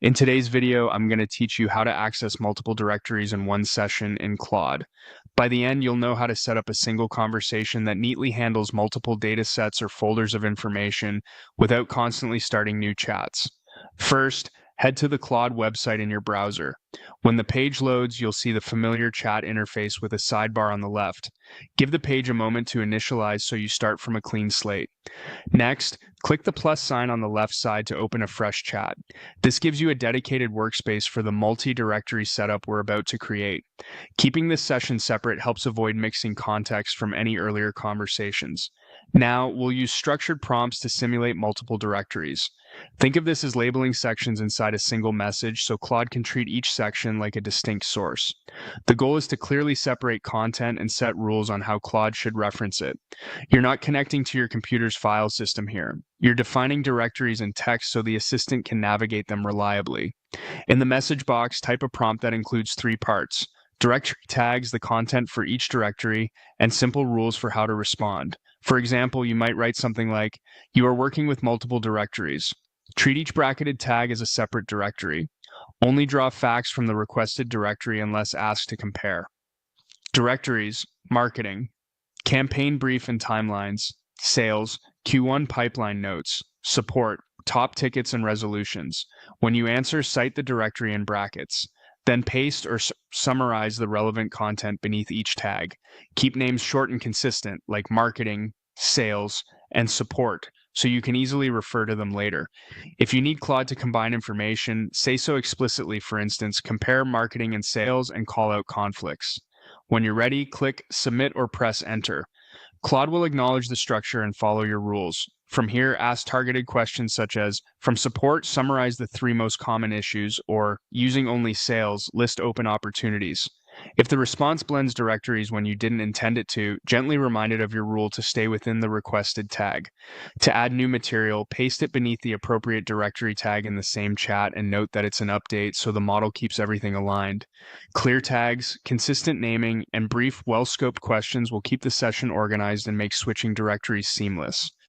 In today's video, I'm going to teach you how to access multiple directories in one session in Claude. By the end, you'll know how to set up a single conversation that neatly handles multiple data sets or folders of information without constantly starting new chats. First, head to the Claude website in your browser. When the page loads, you'll see the familiar chat interface with a sidebar on the left. Give the page a moment to initialize so you start from a clean slate. Next, click the plus sign on the left side to open a fresh chat. This gives you a dedicated workspace for the multi-directory setup we're about to create. Keeping this session separate helps avoid mixing context from any earlier conversations. Now, we'll use structured prompts to simulate multiple directories. Think of this as labeling sections inside a single message so Claude can treat each section like a distinct source. The goal is to clearly separate content and set rules on how Claude should reference it. You're not connecting to your computer's file system here. You're defining directories in text so the assistant can navigate them reliably. In the message box, type a prompt that includes 3 parts: directory tags, the content for each directory, and simple rules for how to respond. For example, you might write something like, "You are working with multiple directories. Treat each bracketed tag as a separate directory. Only draw facts from the requested directory unless asked to compare." Directories, marketing, campaign brief and timelines, sales, Q1 pipeline notes, support, top tickets and resolutions. When you answer, cite the directory in brackets. Then paste or summarize the relevant content beneath each tag. Keep names short and consistent, like marketing, sales, and support, so you can easily refer to them later. If you need Claude to combine information, say so explicitly. For instance, compare marketing and sales and call out conflicts. When you're ready, click Submit or press Enter. Claude will acknowledge the structure and follow your rules. From here, ask targeted questions such as, from support, summarize the 3 most common issues, or using only sales, list open opportunities. If the response blends directories when you didn't intend it to, gently remind it of your rule to stay within the requested tag. To add new material, paste it beneath the appropriate directory tag in the same chat and note that it's an update so the model keeps everything aligned. Clear tags, consistent naming, and brief, well-scoped questions will keep the session organized and make switching directories seamless.